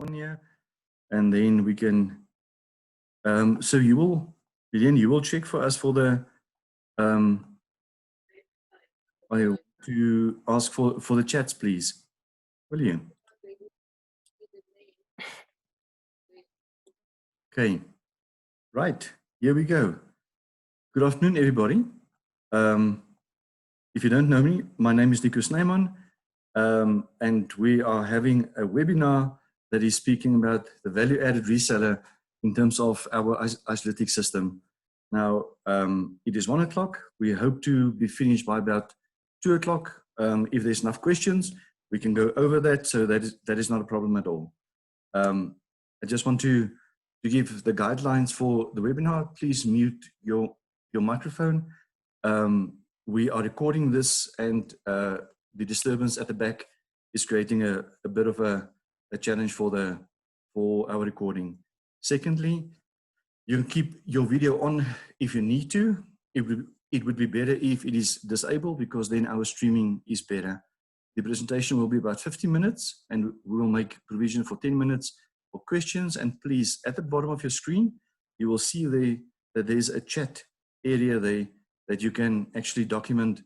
on here, and then we can, so you will, Lilian, you will check for us for the, I want to ask for the chats, please. Will you? Okay, right, here we go. Good afternoon, everybody. If you don't know me, my name is Nico Snyman, and we are having a webinar that is speaking about the value-added reseller in terms of our Islytics system. Now, it is 1 o'clock. We hope to be finished by about 2 o'clock. If there's enough questions, we can go over that, so that is not a problem at all. I just want to give the guidelines for the webinar. Please mute your microphone. We are recording this, and the disturbance at the back is creating a bit of a challenge for our recording. Secondly, you can keep your video on if you need to. It would be better if it is disabled, because then our streaming is better. The presentation will be about 50 minutes, and we will make provision for 10 minutes for questions. And please, at the bottom of your screen, you will see that there's a chat area there that you can actually document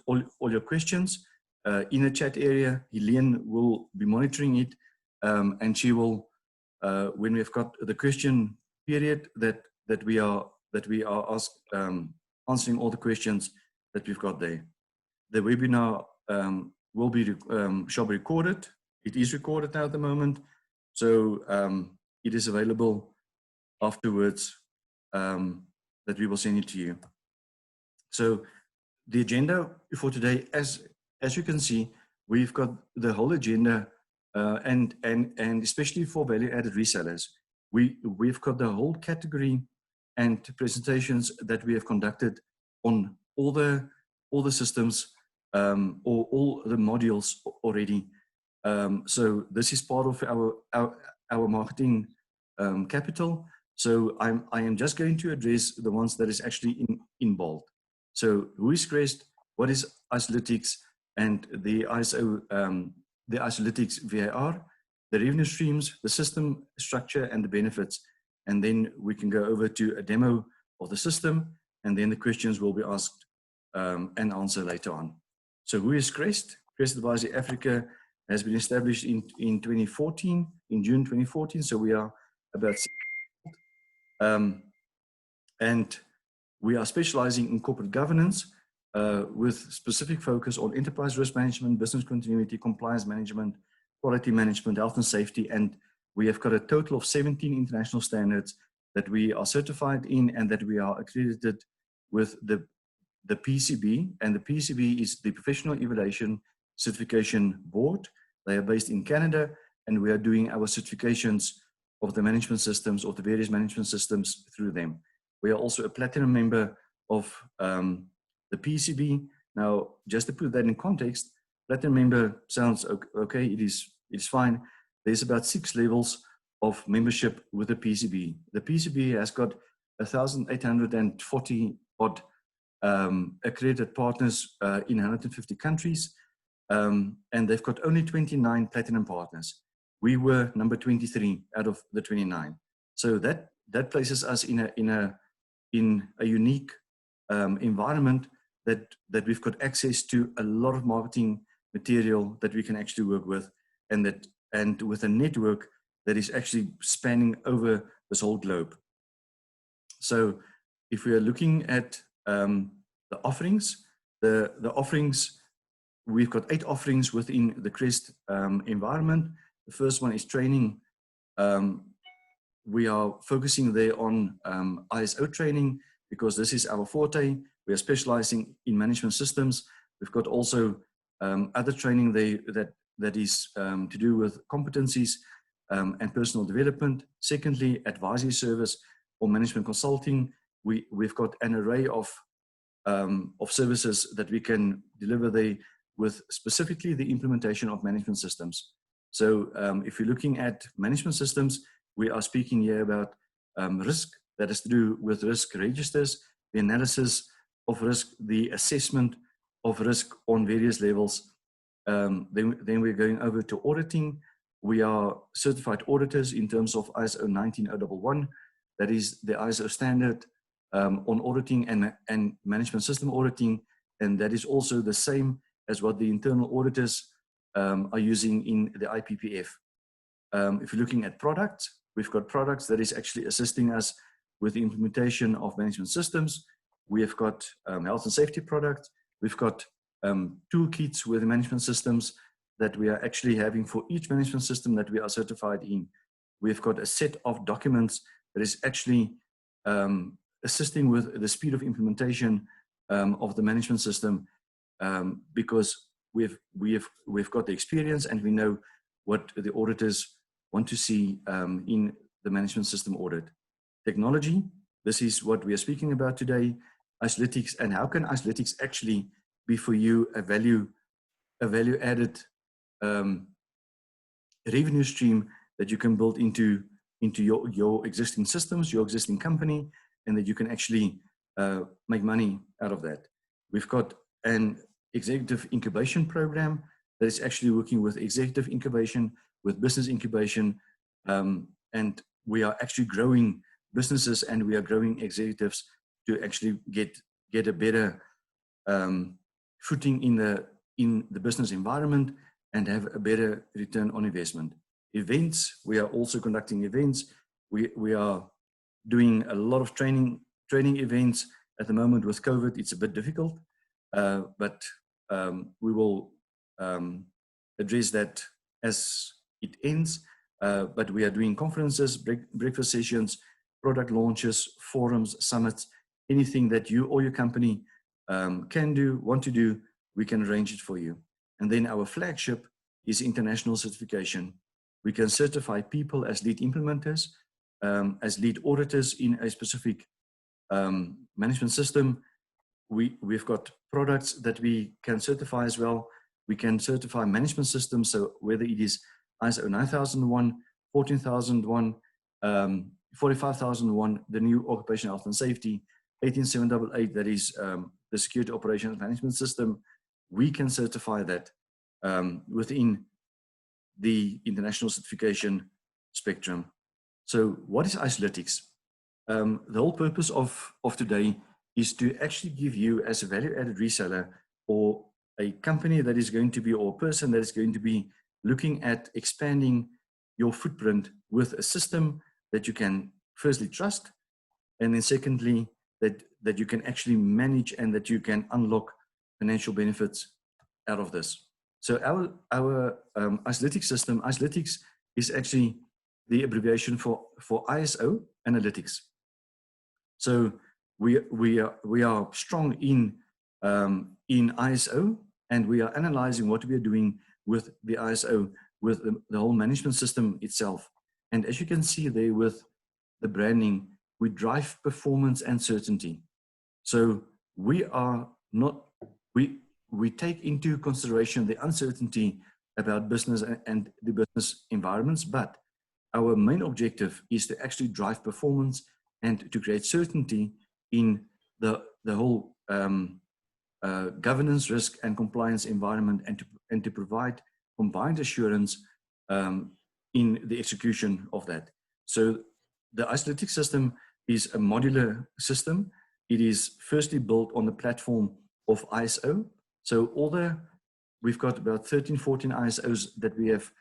all your questions in a chat area. Helene will be monitoring it, and she will, when we've got the question period, that we are answering all the questions that we've got there. The webinar shall be recorded. It is recorded now at the moment, so it is available afterwards. That we will send it to you. So the agenda for today, as you can see, we've got the whole agenda, and especially for value-added resellers, we've got the whole category and presentations that we have conducted on all the systems, or all the modules already. So this is part of our marketing capital. So I am just going to address the ones that is actually in bold. So who is CREST, what is Islytics, and the Islytics VAR, the revenue streams, the system structure, and the benefits. And then we can go over to a demo of the system, and then the questions will be asked and answered later on. So who is CREST? CREST Advisory Africa has been established in 2014, in June 2014. So we are about and we are specializing in corporate governance with specific focus on enterprise risk management, business continuity, compliance management, quality management, health and safety. And we have got a total of 17 international standards that we are certified in, and that we are accredited with the PCB. And the PCB is the Professional Evaluation Certification Board. They are based in Canada, and we are doing our certifications of the management systems, of the various management systems through them. We are also a platinum member of the PCB. Now, just to put that in context, platinum member sounds okay, it is fine. There's about 6 levels of membership with the PCB. The PCB has got 1,840 odd accredited partners in 150 countries, and they've got only 29 platinum partners. We were number 23 out of the 29. So that places us in a unique environment that we've got access to a lot of marketing material that we can actually work with, and with a network that is actually spanning over this whole globe. So if we are looking at the offerings, the offerings, we've got 8 offerings within the CREST environment. The first one is training. We are focusing there on ISO training, because this is our forte. We are specializing in management systems. We've got also other training there that is to do with competencies and personal development. Secondly, advisory service or management consulting. We've got an array of services that we can deliver there, with specifically the implementation of management systems. So if you're looking at management systems, we are speaking here about risk, that is to do with risk registers, the analysis of risk, the assessment of risk on various levels, Then we're going over to auditing. We are certified auditors in terms of ISO 19001. That is the ISO standard on auditing and management system auditing. And that is also the same as what the internal auditors are using in the IPPF. If you're looking at products, we've got products that is actually assisting us with the implementation of management systems. We have got health and safety products. We've got toolkits with management systems that we are actually having for each management system that we are certified in. We've got a set of documents that is actually assisting with the speed of implementation of the management system, because we've got the experience and we know what the auditors want to see in the management system audit. Technology, this is what we are speaking about today, Isolytics, and how can Isolytics actually be for you a value added revenue stream that you can build into your existing systems, your existing company, and that you can actually make money out of that. We've got an executive incubation program that is actually working with executive incubation, with business incubation, and we are actually growing businesses and we are growing executives to actually get a better footing in the business environment and have a better return on investment. Events, we are also conducting events. We are doing a lot of training events. At the moment with COVID, it's a bit difficult, but we will address that as it ends. But we are doing conferences, breakfast sessions, product launches, forums, summits, anything that you or your company can do, want to do, we can arrange it for you. And then our flagship is international certification. We can certify people as lead implementers, as lead auditors in a specific management system. We've got products that we can certify as well. We can certify management systems, so whether it is ISO 9001, 14001, 45001, the new occupational health and safety, 18788, that is the security operations management system, we can certify that within the international certification spectrum. So what is Isolytics? The whole purpose of today is to actually give you, as a value-added reseller or a company that is going to be, or a person that is going to be looking at expanding your footprint with a system that you can firstly trust, and then secondly, that you can actually manage and that you can unlock financial benefits out of this. So our Isolytics system, Isolytics is actually the abbreviation for ISO Analytics. So we are strong in ISO, and we are analyzing what we are doing with the ISO, with the whole management system itself. And as you can see there with the branding, we drive performance and certainty. So we are not, we take into consideration the uncertainty about business and the business environments, but our main objective is to actually drive performance and to create certainty in the whole governance, risk and compliance environment, and to provide combined assurance in the execution of that. So the Isolytics system is a modular system. It is firstly built on the platform of ISO. So we've got about 13, 14 ISOs that we have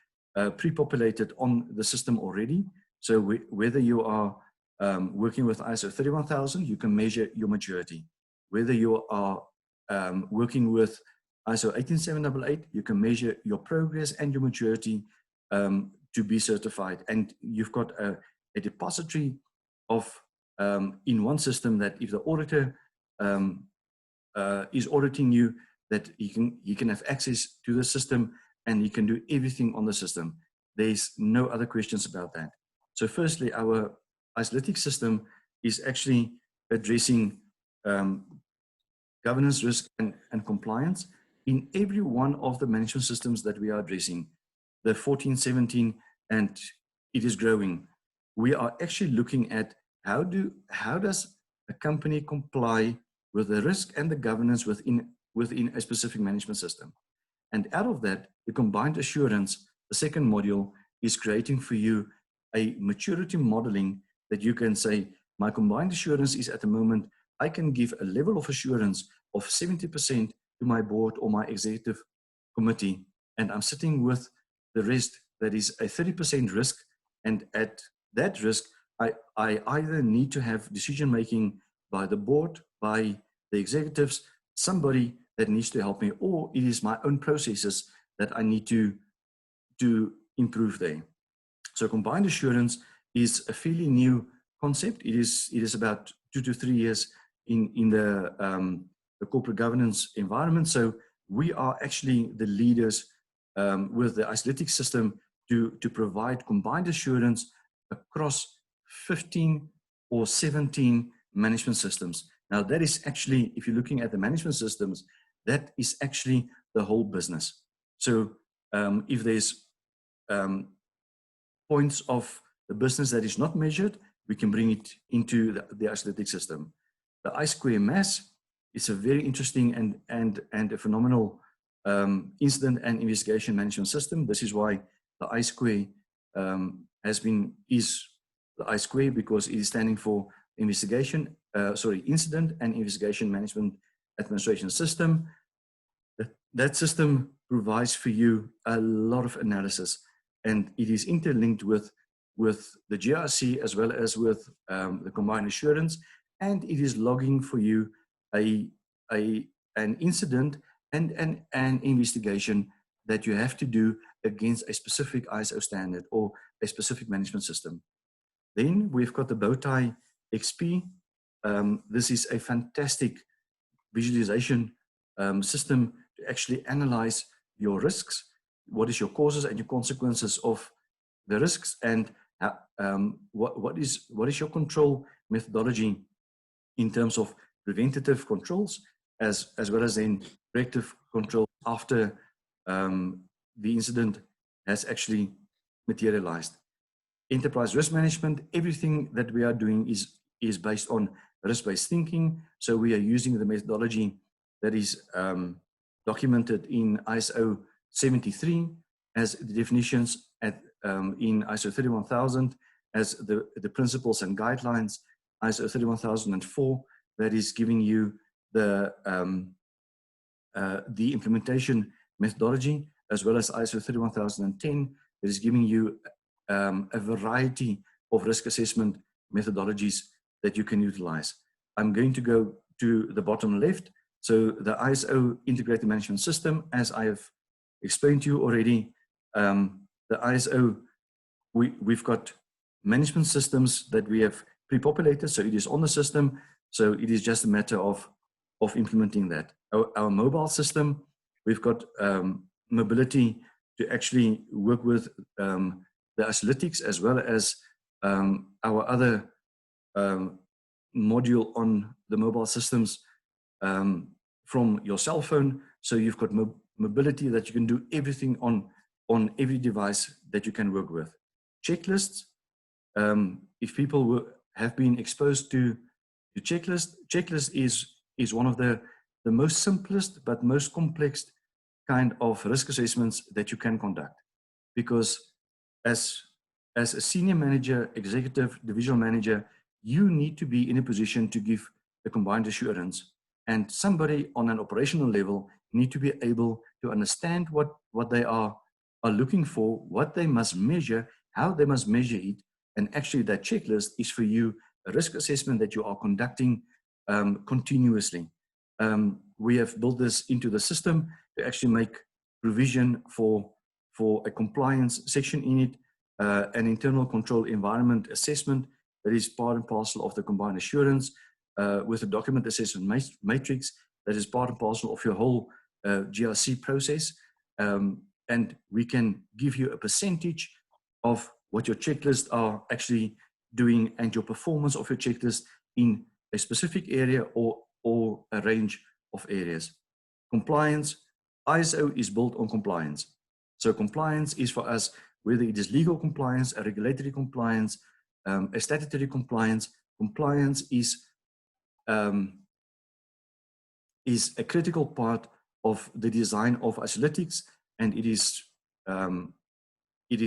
pre-populated on the system already. So whether you are working with ISO 31000, you can measure your maturity. Whether you are working with ISO 18788, you can measure your progress and your maturity to be certified. And you've got a depository of in one system that if the auditor is auditing you, that you can have access to the system and you can do everything on the system. There's no other questions about that. So firstly, our Isolytics system is actually addressing governance, risk, and compliance in every one of the management systems that we are addressing, the 14, 17, and it is growing. We are actually looking at how does a company comply with the risk and the governance within a specific management system. And out of that, the combined assurance, the second module, is creating for you a maturity modeling that you can say, my combined assurance is at the moment, I can give a level of assurance of 70% to my board or my executive committee, and I'm sitting with the rest that is a 30% risk, and at that risk, I either need to have decision making by the board, by the executives, somebody that needs to help me, or it is my own processes that I need to improve there. So combined assurance is a fairly new concept. It is about 2 to 3 years in the corporate governance environment. So we are actually the leaders with the Isolytics system to provide combined assurance across 15 or 17 management systems. Now that is actually, if you're looking at the management systems, that is actually the whole business. So if there's points of the business that is not measured, we can bring it into the Isolytics system. The I2MAS is a very interesting and a phenomenal incident and investigation management system. This is why the I2 is the I2 because it is standing for incident and investigation management administration system. That system provides for you a lot of analysis, and it is interlinked with the GRC as well as with the combined assurance, and it is logging for you an incident and an investigation that you have to do against a specific ISO standard or a specific management system. Then we've got the Bowtie XP. This is a fantastic visualization system to actually analyze your risks. What is your causes and your consequences of the risks, and what is your control methodology in terms of preventative controls as well as then corrective control after the incident has actually materialized. Enterprise risk management, everything that we are doing is based on risk-based thinking. So we are using the methodology that is documented in ISO 73 as the definitions in ISO 31000 as the principles and guidelines, ISO 31004 that is giving you the implementation methodology, as well as ISO 31010 that is giving you a variety of risk assessment methodologies that you can utilize. I'm going to go to the bottom left. So the ISO integrated management system, as I have explained to you already, the ISO, we've got management systems that we have pre-populated, so it is on the system, so it is just a matter of implementing that. Our mobile system, we've got mobility to actually work with the Isolytics as well as our other module on the mobile systems from your cell phone. So you've got mobility that you can do everything on every device that you can work with. Checklists, if people have been exposed to checklist is one of the most simplest but most complex kind of risk assessments that you can conduct, because as a senior manager, executive, divisional manager, you need to be in a position to give the combined assurance, and somebody on an operational level need to be able to understand what they are looking for, what they must measure, how they must measure it, and actually that checklist is for you a risk assessment that you are conducting continuously. We have built this into the system to actually make provision for a compliance section in it, an internal control environment assessment that is part and parcel of the combined assurance, with a document assessment matrix that is part and parcel of your whole GRC process. And we can give you a percentage of what your checklists are actually doing and your performance of your checklist in a specific area or a range of areas. Compliance, ISO is built on compliance. So compliance is for us, whether it is legal compliance, a regulatory compliance, a statutory compliance. Compliance is a critical part the design of Isolytics, and it is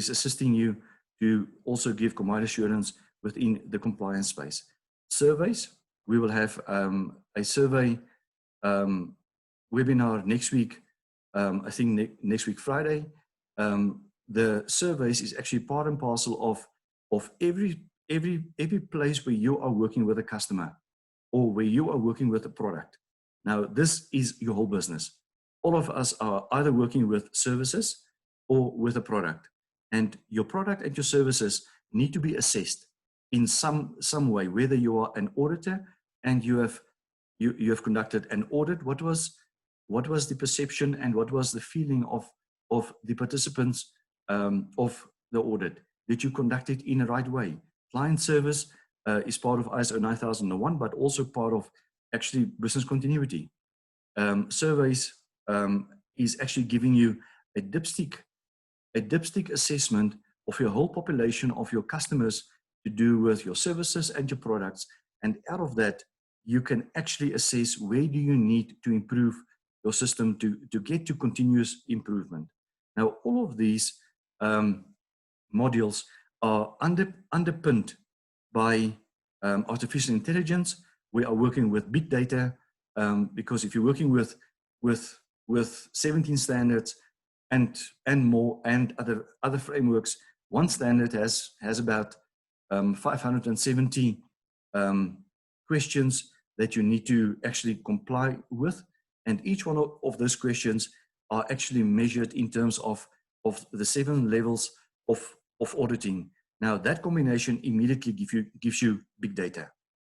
assisting you to also give combined assurance within the compliance space. Surveys, we will have a survey webinar next week, I think next week Friday. The surveys is actually part and parcel of every place where you are working with a customer or where you are working with a product. Now, this is your whole business. All of us are either working with services or with a product. And your product and your services need to be assessed in some way, whether you are an auditor and you have conducted an audit. What was the perception and what was the feeling of the participants of the audit? Did you conduct it in the right way? Client service is part of ISO 9001, but also part of actually business continuity. Surveys is actually giving you a dipstick assessment of your whole population of your customers to do with your services and your products. And out of that, you can actually assess where do you need to improve your system to get to continuous improvement. Now, all of these modules are underpinned by artificial intelligence. We are working with big data because if you're working with 17 standards and more and other frameworks, one standard has about 570 questions that you need to actually comply with, and each one of those questions are actually measured in terms of the 7 levels of auditing. Now, that combination immediately gives you big data,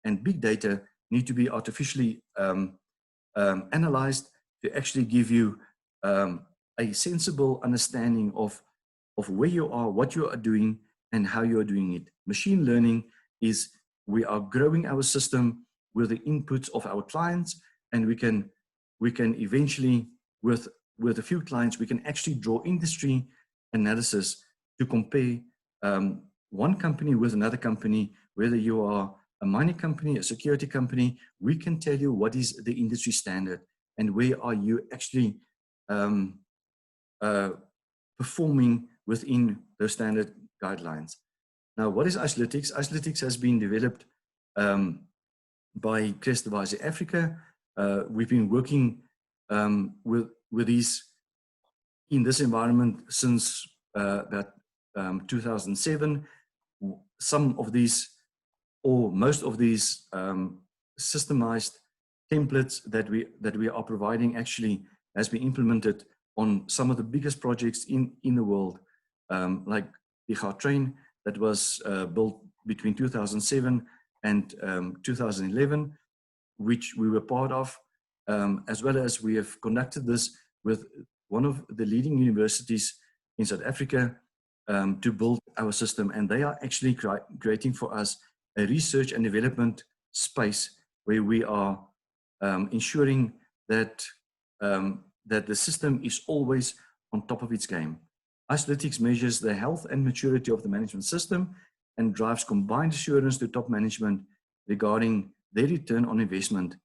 and big data need to be artificially analyzed to actually give you a sensible understanding of where you are, what you are doing, and how you are doing it. Machine learning is we are growing our system with the inputs of our clients, and we can eventually, with a few clients, we can actually draw industry analysis to compare one company with another company, whether you are a mining company, a security company. We can tell you what is the industry standard and where are you actually performing within those standard guidelines. Now, what is Isolytics? Isolytics has been developed by Crest Advisory Africa. We've been working with these in this environment since about 2007. Some of these, or most of these systemized templates that we are providing actually has been implemented on some of the biggest projects in the world, like the Gautrain that was built between 2007 and 2011, which we were part of, as well as we have conducted this with one of the leading universities in South Africa to build our system. And they are actually creating for us a research and development space where we are ensuring that that the system is always on top of its game. Isolytics measures the health and maturity of the management system and drives combined assurance to top management regarding their return on investment.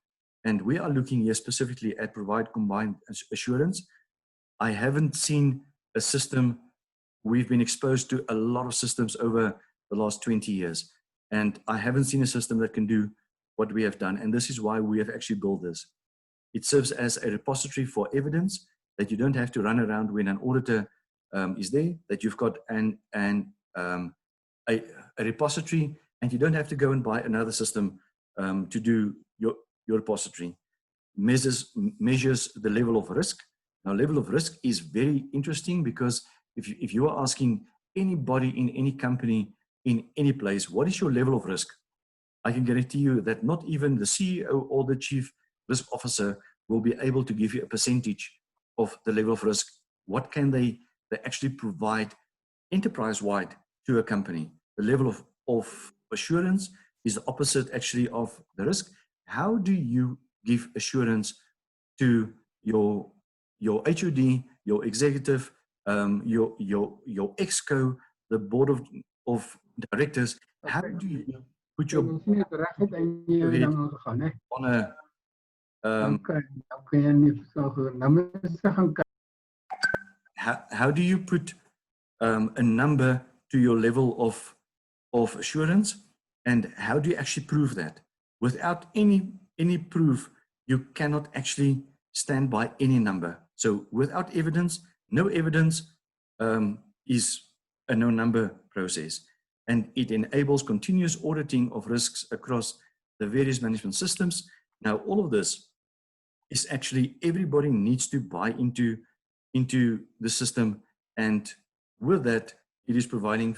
And we are looking here specifically at provide combined assurance. I haven't seen a system. We've been exposed to a lot of systems over the last 20 years, and I haven't seen a system that can do what we have done. And this is why we have actually built this. It serves as a repository for evidence that you don't have to run around when an auditor is there, that you've got a repository, and you don't have to go and buy another system to do your repository. Measures the level of risk. Now, level of risk is very interesting because if you are asking anybody in any company, in any place, what is your level of risk? I can guarantee you that not even the CEO or the chief risk officer will be able to give you a percentage of the level of risk. What can they actually provide enterprise-wide to a company? The level of assurance is the opposite actually of the risk. How do you give assurance to your HOD, your executive, your exco, the board of directors? How do you put your on How do you put a number to your level of assurance, and how do you actually prove that? Without any proof, you cannot actually stand by any number. So without evidence, no evidence is a no number process. And it enables continuous auditing of risks across the various management systems. Now, all of this is actually, everybody needs to buy into the system. And with that, it is providing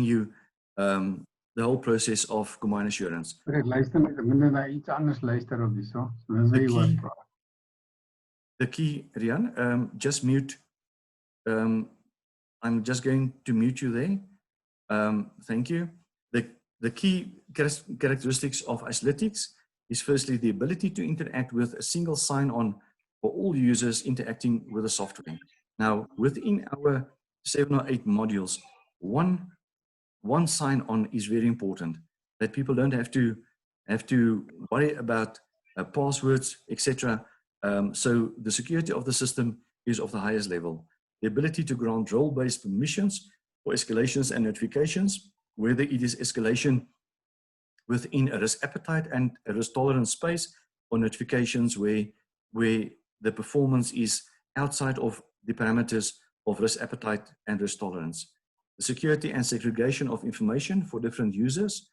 you the whole process of combined assurance. The key, Rian, just mute. I'm just going to mute you there. Thank you. The key characteristics of Isolytics is firstly the ability to interact with a single sign-on for all users interacting with the software. Now, within our 7 or 8 modules, one sign-on is very important, that people don't have to worry about passwords, etc. So the security of the system is of the highest level. The ability to grant role-based permissions for escalations and notifications, whether it is escalation within a risk appetite and a risk tolerance space, or notifications where the performance is outside of the parameters of risk appetite and risk tolerance. The security and segregation of information for different users,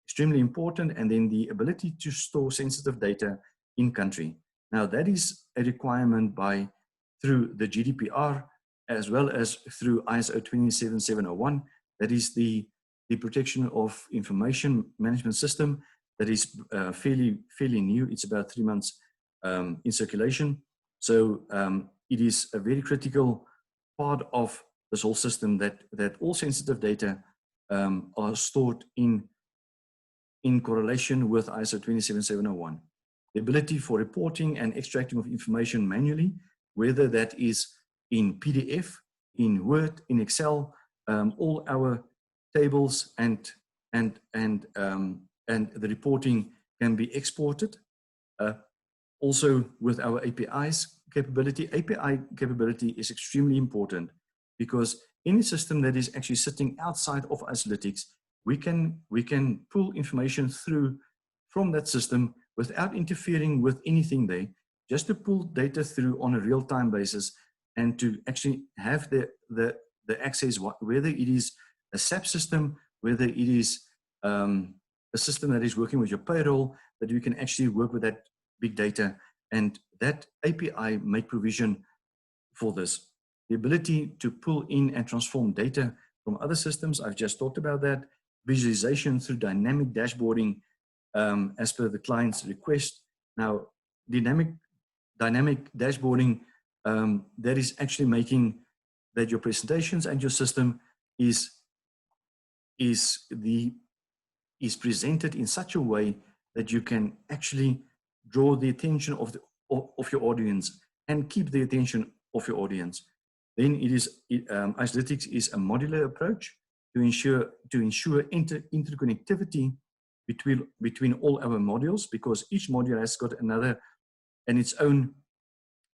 extremely important, and then the ability to store sensitive data in country. Now that is a requirement through the GDPR as well as through ISO 27701. That is the protection of information management system that is fairly new. It's about 3 months in circulation. So it is a very critical part of this whole system that all sensitive data are stored in correlation with ISO 27701. The ability for reporting and extracting of information manually, whether that is in PDF, in Word, in Excel, all our tables and the reporting can be exported. Also with our APIs capability. API capability is extremely important because any system that is actually sitting outside of Isolytics, we can pull information through from that system without interfering with anything there, just to pull data through on a real-time basis and to actually have the access, whether it is a SAP system, whether it is a system that is working with your payroll, that you can actually work with that big data, and that API make provision for this. The ability to pull in and transform data from other systems, I've just talked about that. Visualization through dynamic dashboarding as per the client's request. Now, dynamic dashboarding, that is actually making that your presentations and your system is presented in such a way that you can actually draw the attention of your audience and keep the attention of your audience. Then Isolytics is a modular approach to ensure interconnectivity between all our modules, because each module has got another and its own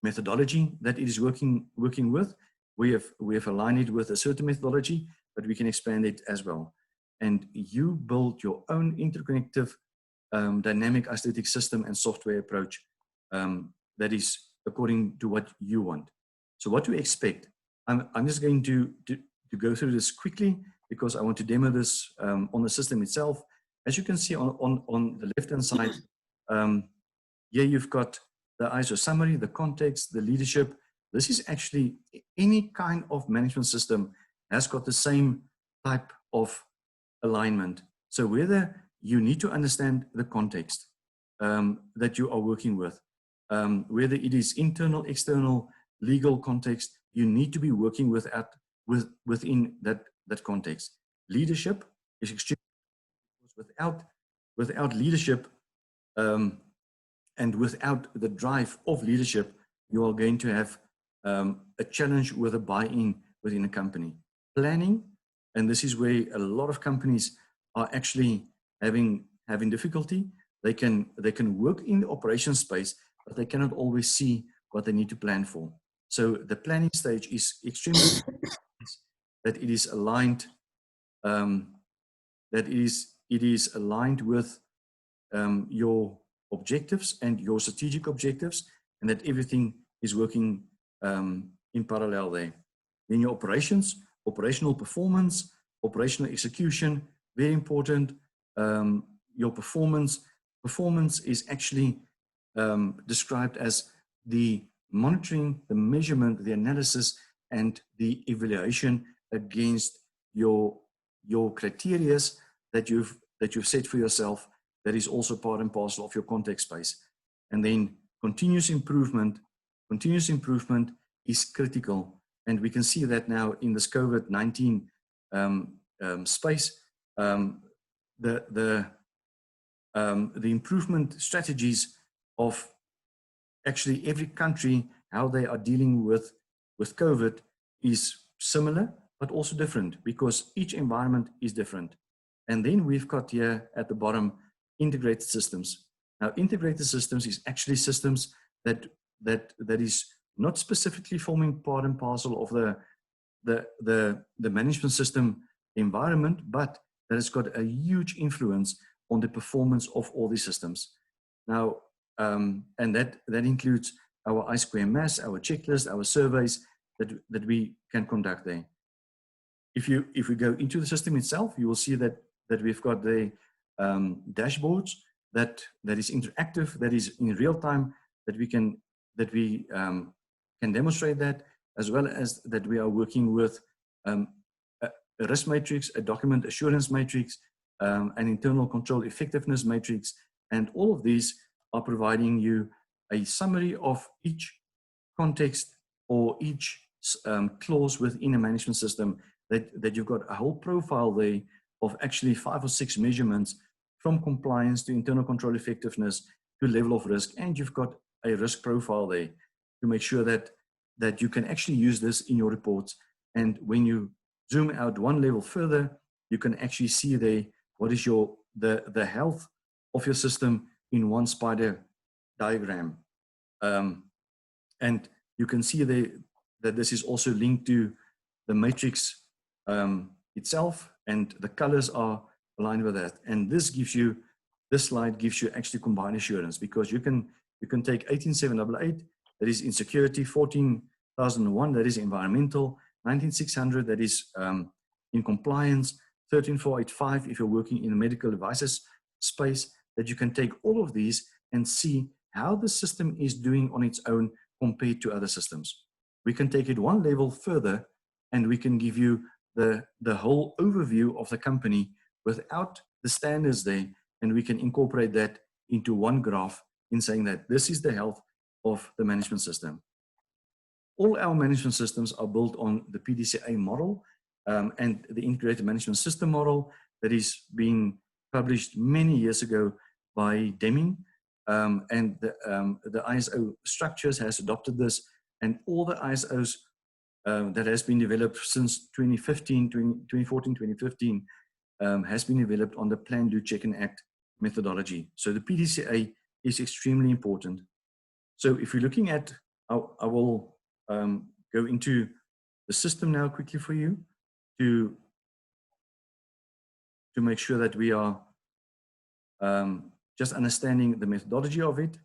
methodology that it is working with. We have aligned it with a certain methodology, but we can expand it as well. And you build your own interconnective dynamic Isolytics system and software approach that is according to what you want. So what to expect? I'm just going to go through this quickly because I want to demo this on the system itself. As you can see on the left-hand side, here you've got the ISO summary, the context, the leadership. This is actually any kind of management system has got the same type of alignment. So whether you need to understand the context that you are working with, whether it is internal, external, legal context, you need to be working within that context. Leadership is extremely without leadership and without the drive of leadership, you are going to have a challenge with a buy-in within a company. Planning, and this is where a lot of companies are actually having difficulty. they can work in the operation space, but they cannot always see what they need to plan for. So the planning stage is extremely that it is aligned, that it is aligned with your objectives and your strategic objectives, and that everything is working in parallel there. Then your operations, operational performance, operational execution, very important. Your performance is actually described as the monitoring, the measurement, the analysis, and the evaluation against your criteria that you've set for yourself. That is also part and parcel of your context space. And then continuous improvement is critical. And we can see that now in this COVID-19 space, the improvement strategies of actually every country, how they are dealing with COVID is similar, but also different, because each environment is different. And then we've got here at the bottom, integrated systems. Now, integrated systems is actually systems that is not specifically forming part and parcel of the management system environment, but that has got a huge influence on the performance of all these systems. Now, and that includes our I²MS, our checklist, our surveys that we can conduct there. If we go into the system itself, you will see that we've got the dashboards that is interactive, that is in real time, that we can demonstrate that, as well as that we are working with a risk matrix, a document assurance matrix, an internal control effectiveness matrix, and all of these are providing you a summary of each context or each clause within a management system, that you've got a whole profile there of actually 5 or 6 measurements, from compliance to internal control effectiveness to level of risk, and you've got a risk profile there to make sure that you can actually use this in your reports. And when you zoom out one level further, you can actually see there what is the health of your system in one spider diagram. And you can see there that this is also linked to the matrix itself, and the colors are aligned with that. And this slide gives you actually combined assurance, because you can take 18788, that is in security, 14001, that is environmental, 19600, that is in compliance, 13485 if you're working in the medical devices space, that you can take all of these and see how the system is doing on its own compared to other systems. We can take it one level further, and we can give you the whole overview of the company without the standards there, and we can incorporate that into one graph in saying that this is the health of the management system. All our management systems are built on the PDCA model and the integrated management system model that is being published many years ago by Deming, and the ISO structures has adopted this, and all the ISOs that has been developed since 2014, 2015, has been developed on the Plan, Do, Check and Act methodology. So the PDCA is extremely important. So if you're looking at, I will go into the system now quickly for you to make sure that we are just understanding the methodology of it.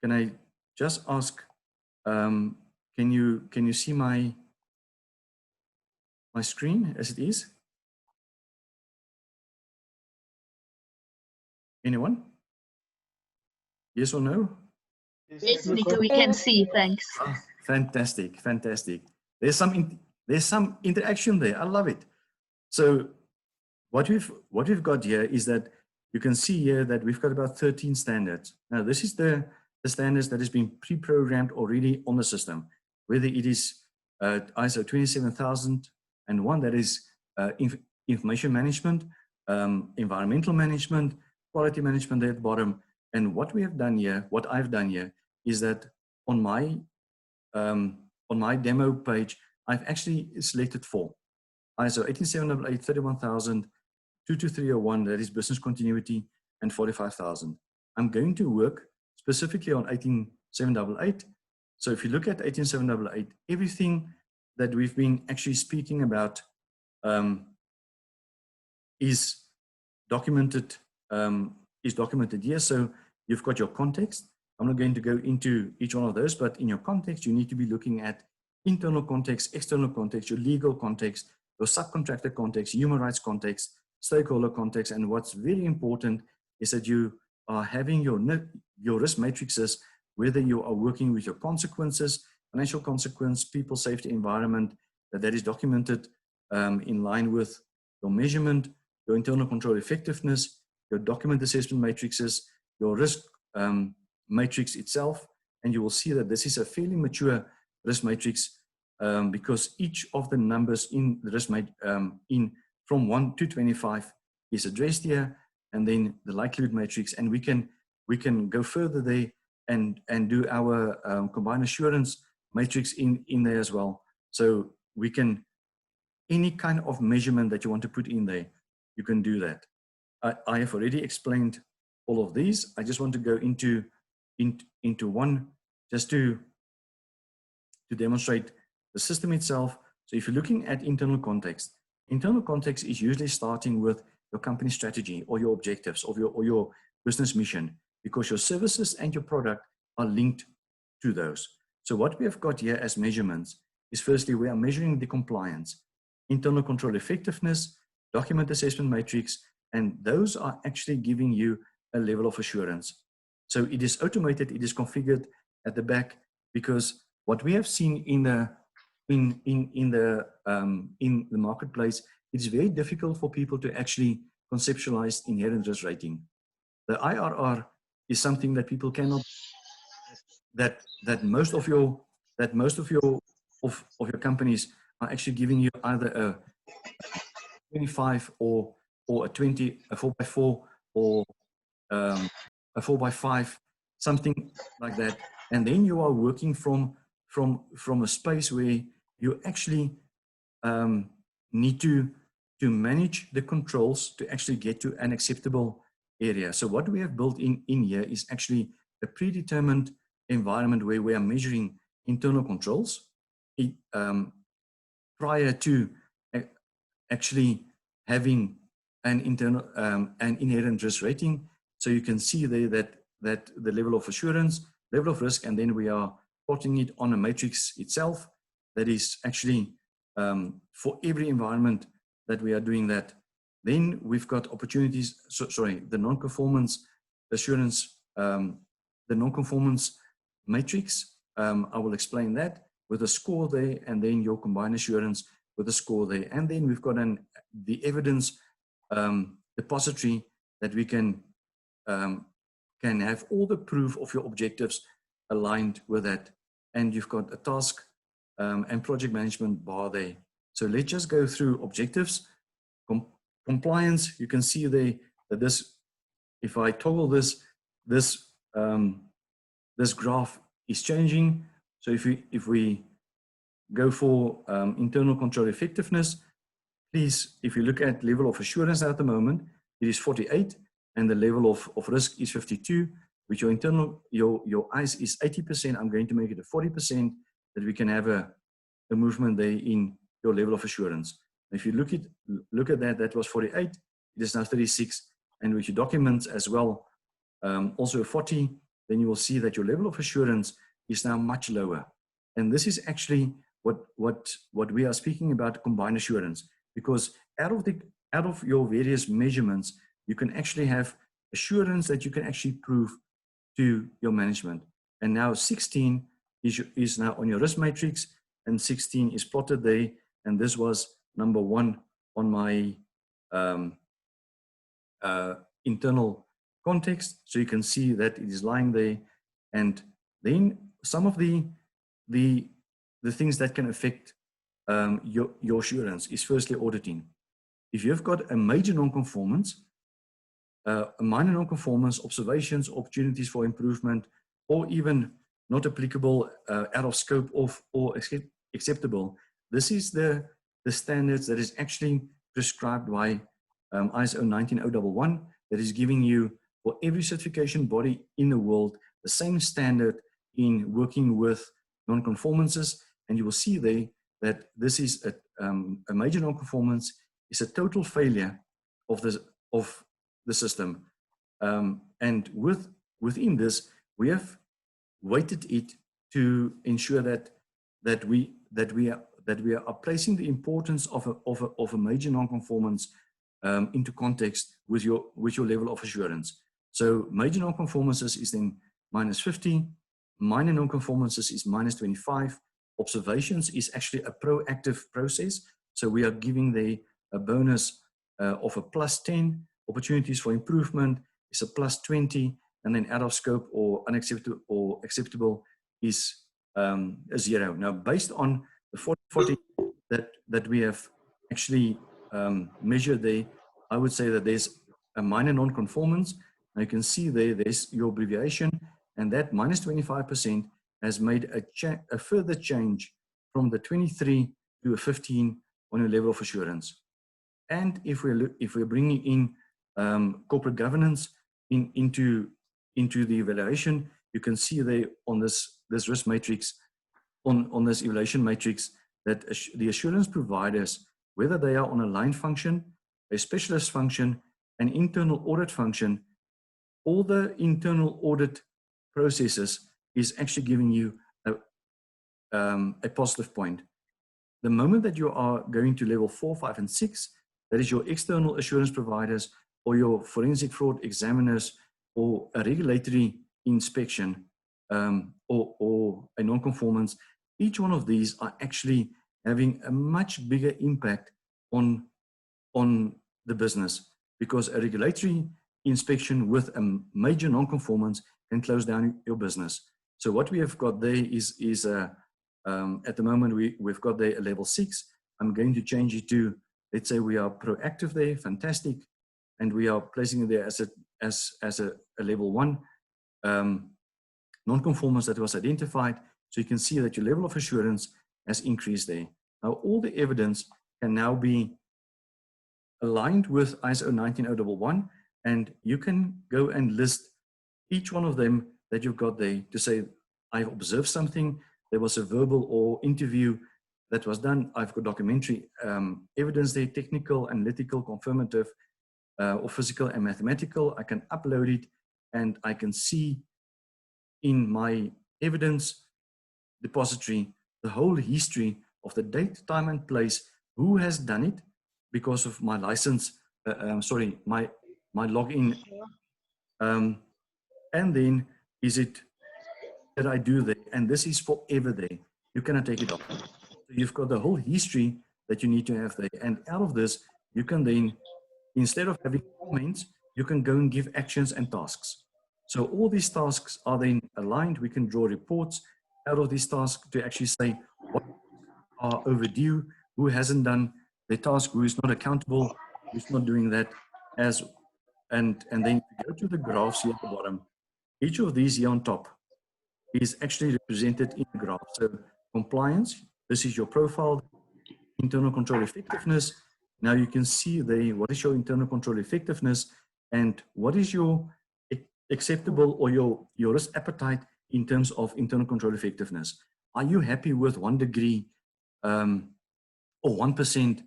Can I just ask, can you see my screen as it is? Anyone? Yes or no? Yes, Nico, we can see, thanks. Ah, fantastic, fantastic. There's some interaction there. I love it. So what we've got here is that you can see here that we've got about 13 standards. Now this is the standards that has been pre-programmed already on the system, whether it is ISO 27001, that is information management, environmental management, quality management there at the bottom. And what we have done here, what I've done here, is that on my demo page, I've actually selected 4. ISO 18788, 31000, 22301, that is business continuity, and 45000. I'm going to work specifically on 18788. So if you look at 18788, everything that we've been actually speaking about is documented here. So you've got your context. I'm not going to go into each one of those, but in your context, you need to be looking at internal context, external context, your legal context, your subcontractor context, human rights context, stakeholder context. And what's very important is that you are having your risk matrices, whether you are working with your consequences, financial consequence, people, safety, environment, that is documented in line with your measurement, your internal control effectiveness, your document assessment matrices, your risk matrix itself. And you will see that this is a fairly mature risk matrix because each of the numbers in the risk from 1 to 25 is addressed here, and then the likelihood matrix. And we can go further there and do our combined assurance matrix in there as well. So we can, any kind of measurement that you want to put in there, you can do that. I have already explained all of these. I just want to go into one just to demonstrate the system itself. So if you're looking at internal context is usually starting with your company strategy or your objectives or your business mission, because your services and your product are linked to those. So what we have got here as measurements is, firstly, we are measuring the compliance, internal control effectiveness, document assessment matrix, and those are actually giving you a level of assurance. So it is automated, it is configured at the back, because what we have seen in the marketplace, it's very difficult for people to actually conceptualize inherent risk rating. The IRR is something that people cannot, that most of your companies are actually giving you either a 25 or a 20, a 4x4, or a 4x5, something like that. And then you are working from a space where you actually need to manage the controls to actually get to an acceptable area. So what we have built in here is actually a predetermined environment where we are measuring internal controls prior to actually having an internal an inherent risk rating. So you can see there that the level of assurance, level of risk, and then we are plotting it on a matrix itself that is actually for every environment that we are doing that. Then we've got opportunities, the non-conformance assurance, the non-conformance matrix. I will explain that with a score there, and then your combined assurance with a score there. And then we've got the evidence depository that we can have all the proof of your objectives aligned with that. And you've got a task and project management bar there. So let's just go through objectives. Compliance, you can see there that this, if I toggle this graph is changing. So if we go for internal control effectiveness, please, if you look at level of assurance at the moment, it is 48, and the level of risk is 52. With your internal, your ICE is 80%. I'm going to make it a 40%, that we can have a movement there in your level of assurance. If you look at that was 48. It is now 36, and with your documents as well, also 40. Then you will see that your level of assurance is now much lower. And this is actually what we are speaking about, combined assurance, because out of your various measurements, you can actually have assurance that you can actually prove to your management. And now 16 is now on your risk matrix, and 16 is plotted there. And this was number 1 on my internal context. So you can see that it is lying there. And then some of the things that can affect your assurance is, firstly, auditing. If you've got a major non-conformance, a minor non-conformance, observations, opportunities for improvement, or even not applicable, out of scope or acceptable, this is the standards that is actually prescribed by ISO 19011, that is giving you, for every certification body in the world, the same standard in working with non-conformances. And you will see there that this is a major non-conformance is a total failure of the system. And within this, we have weighted it to ensure that we are placing the importance of a major non-conformance into context with your level of assurance. So major non-conformances is then -50, minor non-conformances is -25, observations is actually a proactive process. So we are giving a bonus of a +10, opportunities for improvement is a +20, and then out of scope or unacceptable or acceptable is a 0. Now, based on the 40 that we have actually measured there, I would say that there's a minor non-conformance. Now you can see there's your abbreviation, and that -25% has made a further change from the 23 to a 15 on a level of assurance. And if we're bringing in corporate governance into the evaluation, you can see there on this risk matrix, on this evaluation matrix, that the assurance providers, whether they are on a line function, a specialist function, an internal audit function, all the internal audit processes is actually giving you a positive point. The moment that you are going to level 4, 5, and 6, that is your external assurance providers or your forensic fraud examiners or a regulatory inspection or a non-conformance, each one of these are actually having a much bigger impact on the business, because a regulatory inspection with a major non-conformance can close down your business. So what we have got there is at the moment we've got there a level 6. I'm going to change it to, let's say we are proactive there, fantastic, and we are placing it there as a level 1 non-conformance that was identified. So you can see that your level of assurance has increased there. Now all the evidence can now be aligned with ISO 19011, and you can go and list each one of them that you've got there to say, I've observed something, there was a verbal or interview that was done, I've got documentary evidence there, technical, analytical, confirmative, or physical and mathematical. I can upload it and I can see in my evidence depository the whole history of the date, time, and place, who has done it because of my license, my login. And then is it that I do there, and this is forever there. You cannot take it off. So you've got the whole history that you need to have there. And out of this, you can then, instead of having comments, you can go and give actions and tasks. So all these tasks are then aligned. We can draw reports out of these tasks to actually say what are overdue, who hasn't done the task, who is not accountable, who's not doing that, and then go to the graphs here at the bottom. Each of these here on top is actually represented in the graph. So compliance, this is your profile, internal control effectiveness. Now you can see there what is your internal control effectiveness and what is your acceptable or your risk appetite in terms of internal control effectiveness. Are you happy with 1 degree or 1%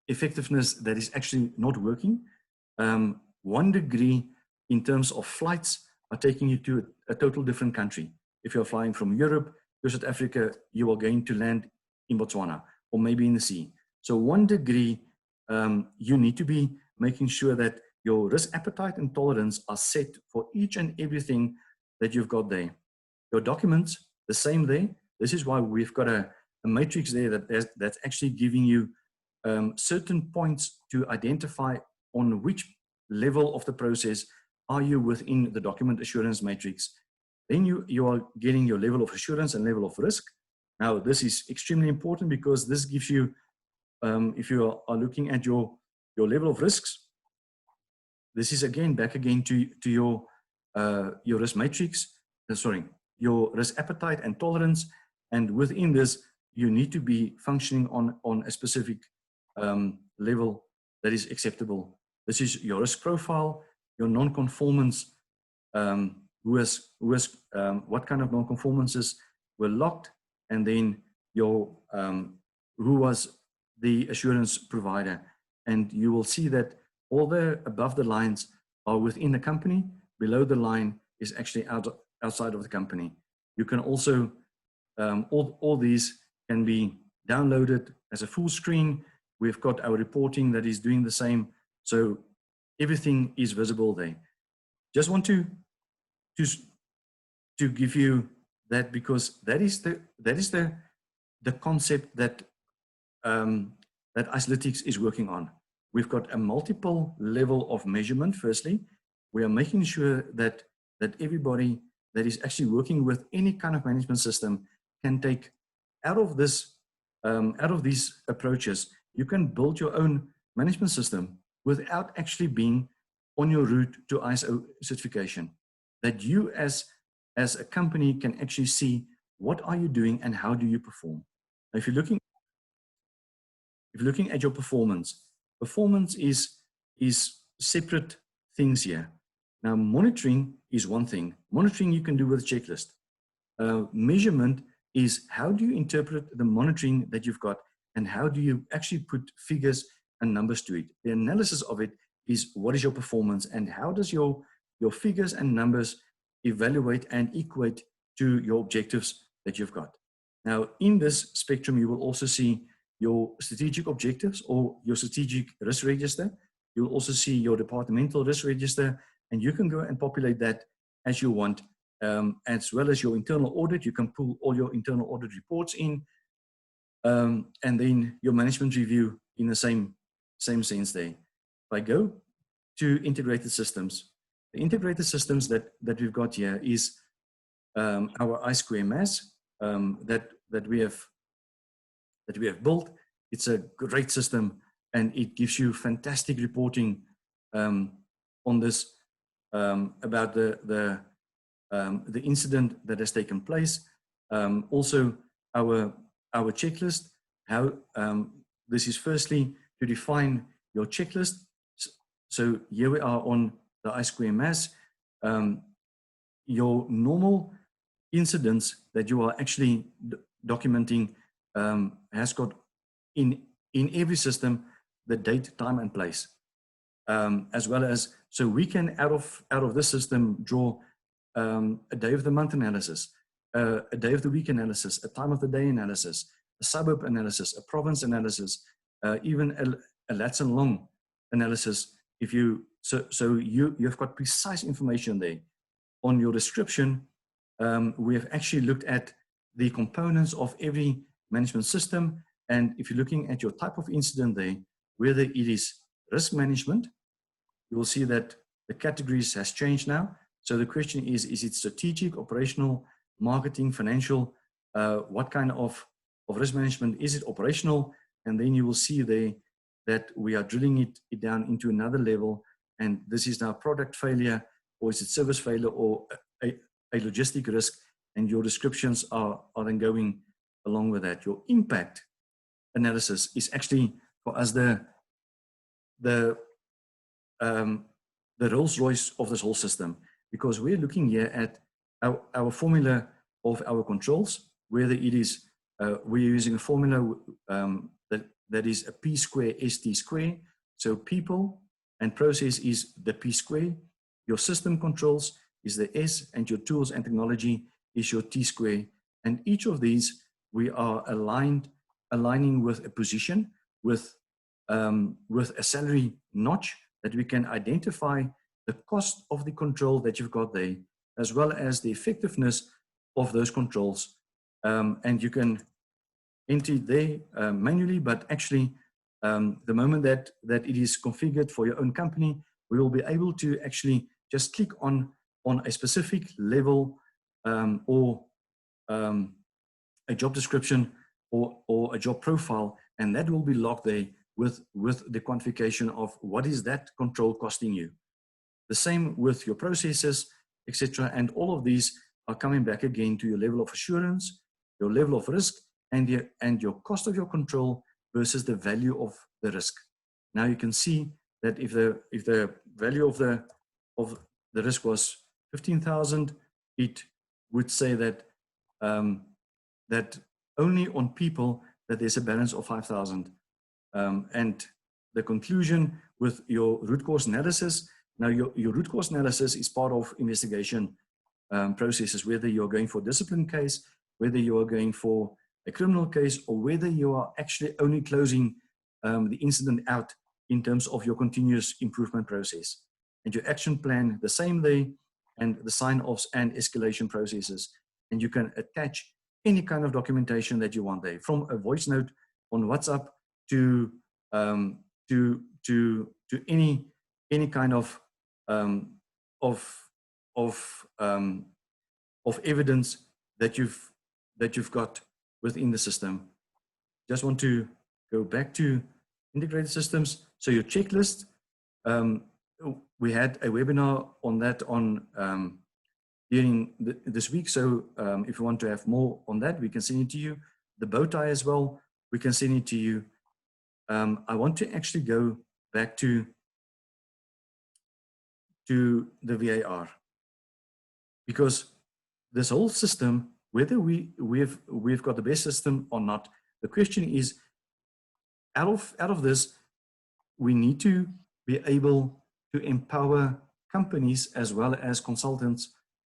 effectiveness that is actually not working? 1 degree in terms of flights are taking you to a total different country. If you're flying from Europe to South Africa, you are going to land in Botswana or maybe in the sea. So 1 degree, you need to be making sure that your risk appetite and tolerance are set for each and everything that you've got there. Your documents, the same there. This is why we've got a matrix there that's actually giving you certain points to identify on which level of the process are you within the document assurance matrix. Then you are getting your level of assurance and level of risk. Now this is extremely important because this gives you, if you are looking at your level of risks, this is again back again to your your risk matrix, your risk appetite and tolerance. And within this, you need to be functioning on a specific level that is acceptable. This is your risk profile, your non-conformance, what kind of non-conformances were locked, and then your who was the assurance provider. And you will see that all the above the lines are within the company, below the line is actually outside of the company. You can also, all these can be downloaded as a full screen. We've got our reporting that is doing the same. So everything is visible there. Just want to give you that, because that is the concept that that Isolytics is working on. We've got a multiple level of measurement. Firstly, we are making sure that everybody that is actually working with any kind of management system can take out of this, out of these approaches. You can build your own management system without actually being on your route to ISO certification. That you as a company can actually see what are you doing and how do you perform. Now, if you're looking at your performance is separate things here. Now, monitoring is one thing. Monitoring you can do with a checklist. Measurement is how do you interpret the monitoring that you've got, and how do you actually put figures and numbers to it. The analysis of it is what is your performance, and how does your figures and numbers evaluate and equate to your objectives that you've got. Now, in this spectrum, you will also see your strategic objectives or your strategic risk register. You'll also see your departmental risk register, and you can go and populate that as you want, as well as your internal audit. You can pull all your internal audit reports in, and then your management review in the same sense there. If I go to integrated systems, the integrated systems that we've got here is our iSquareMass that we have built. It's a great system, and it gives you fantastic reporting on this about the incident that has taken place. Also, our checklist. How this is firstly to define your checklist. So here we are on the iSquareMass. Your normal incidents that you are actually documenting has got in every system the date, time, and place, as well as, so we can out of this system draw a day of the month analysis, a day of the week analysis, a time of the day analysis, a suburb analysis, a province analysis, even a Lats and Long analysis. If you you've got precise information there. On your description, we have actually looked at the components of every management system, and if you're looking at your type of incident there, whether it is risk management, you will see that the categories has changed now. So the question is it strategic, operational, marketing, financial? What kind of risk management is it? Operational? And then you will see there that we are drilling it down into another level, and this is now product failure, or is it service failure, or a logistic risk, and your descriptions are then going along with that. Your impact analysis is actually for us the Rolls Royce of this whole system, because we're looking here at our formula of our controls, whether it is we're using a formula that is a P square ST square. So people and process is the P square. Your system controls is the S, and your tools and technology is your T square. And each of these we are aligning with a position, with a salary notch, that we can identify the cost of the control that you've got there, as well as the effectiveness of those controls. And you can enter it there manually, but actually the moment that it is configured for your own company, we will be able to actually just click on a specific level or a job description or a job profile, and that will be logged there with the quantification of what is that control costing you. The same with your processes. etc. And all of these are coming back again to your level of assurance, your level of risk, and your cost of your control versus the value of the risk. Now you can see that if the value of the risk was 15,000, it would say that that only on people that there's a balance of 5,000. And the conclusion with your root cause analysis. Now your root cause analysis is part of investigation processes, whether you're going for a discipline case, whether you are going for a criminal case, or whether you are actually only closing the incident out in terms of your continuous improvement process. And your action plan, the same there, and the sign-offs and escalation processes. And you can attach any kind of documentation that you want there, from a voice note on WhatsApp to any kind of evidence that you've got within the system. Just want to go back to integrated systems. So your checklist, we had a webinar on that during this week. So if you want to have more on that, we can send it to you. The bow tie as well, we can send it to you. I want to actually go back to the VAR, because this whole system, whether we've got the best system or not, the question is, out of this, we need to be able to empower companies as well as consultants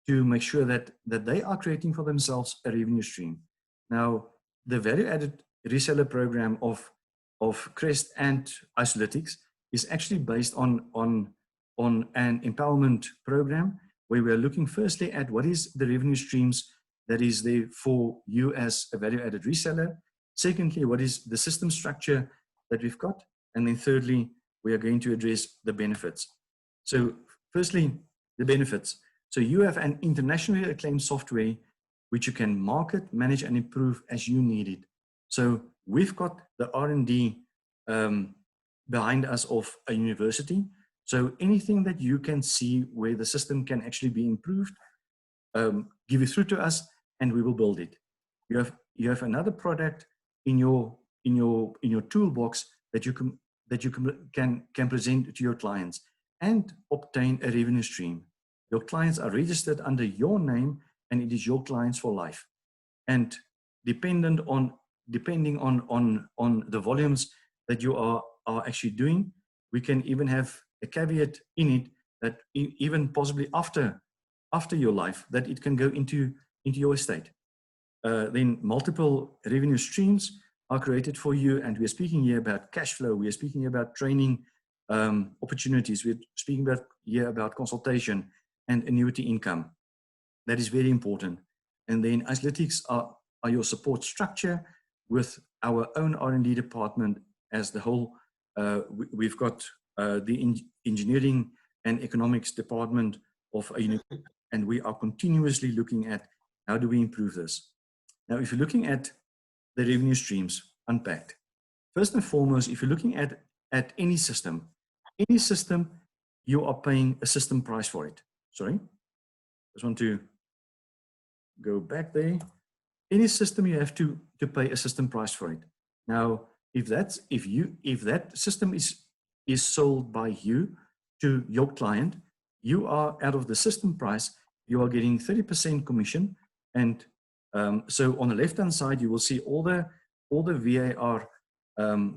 to make sure that they are creating for themselves a revenue stream. Now, the value-added reseller program of Crest and Isolytics is actually based on an empowerment program where we are looking firstly at what is the revenue streams that is there for you as a value-added reseller. Secondly, what is the system structure that we've got? And then thirdly, we are going to address the benefits. So firstly, the benefits. So you have an internationally acclaimed software which you can market, manage, and improve as you need it. So we've got the R&D behind us of a university. So anything that you can see where the system can actually be improved, give it through to us, and we will build it. You have another product in your toolbox that you can present to your clients and obtain a revenue stream. Your clients are registered under your name, and it is your clients for life. And depending on the volumes that you are actually doing, we can even have a caveat in it that even possibly after your life, that it can go into your estate. Then multiple revenue streams are created for you, and we're speaking here about cash flow. We are speaking about training opportunities. We're speaking here about consultation and annuity income. That is very important. And then Isolytics are your support structure with our own R&D department as the whole. We've got the engineering and economics department of a unit, and we are continuously looking at how do we improve this. Now, if you're looking at the revenue streams unpacked, first and foremost, if you're looking at any system, you are paying a system price for it. Sorry, just want to go back there. Any system, you have to pay a system price for it. Now, if that system is sold by you to your client, you are out of the system price, you are getting 30% commission. And so on the left-hand side, you will see all the VAR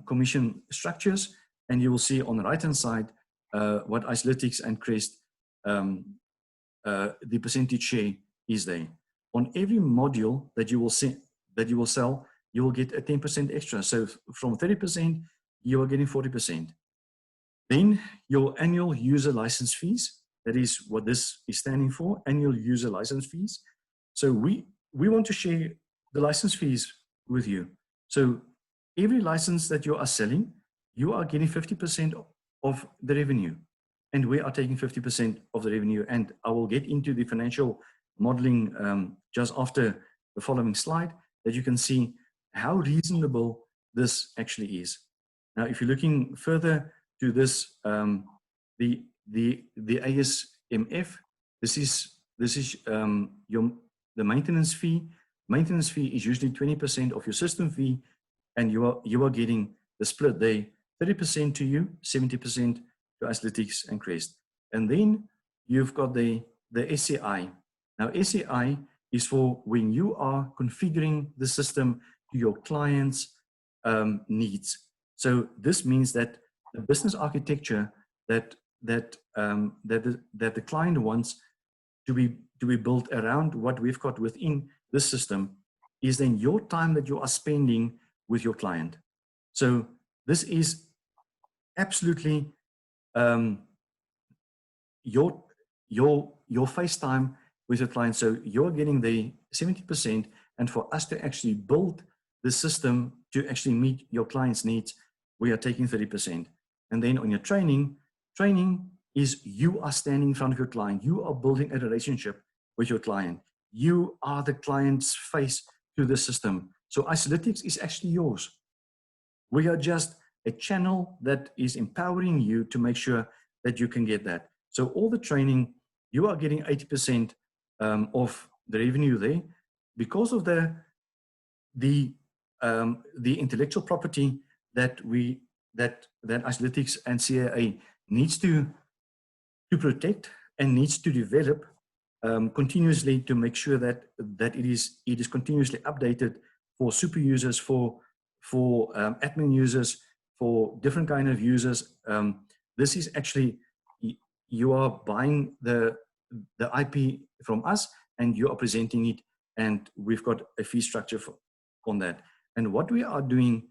commission structures, and you will see on the right-hand side what Isolytics and Crest, the percentage share is there. On every module that you will sell, you will get a 10% extra. So from 30%, you are getting 40%. Then your annual user license fees, that is what this is standing for, annual user license fees. So we want to share the license fees with you. So every license that you are selling, you are getting 50% of the revenue, and we are taking 50% of the revenue. And I will get into the financial modeling just after the following slide, that you can see how reasonable this actually is. Now, if you're looking further to this, the ASMF, this is the maintenance fee. Maintenance fee is usually 20% of your system fee, and you are getting the split there, 30% to you, 70% to Icelytics and Crest. And then you've got the SCI. Now SCI is for when you are configuring the system to your client's needs. So this means that the business architecture that the client wants to be built around what we've got within this system is then your time that you are spending with your client. So this is absolutely your face time with your client. So you're getting the 70%, and for us to actually build the system to actually meet your client's needs, we are taking 30%. And then on your training is you are standing in front of your client. You are building a relationship with your client. You are the client's face to the system. So Icelytics is actually yours. We are just a channel that is empowering you to make sure that you can get that. So all the training, you are getting 80% of the revenue there because of the intellectual property that Icelytics and CAA needs to protect and needs to develop continuously to make sure that it is continuously updated for super users, for admin users, for different kind of users. This is actually, you are buying the IP from us and you are presenting it, and we've got a fee structure on that. And what we are doing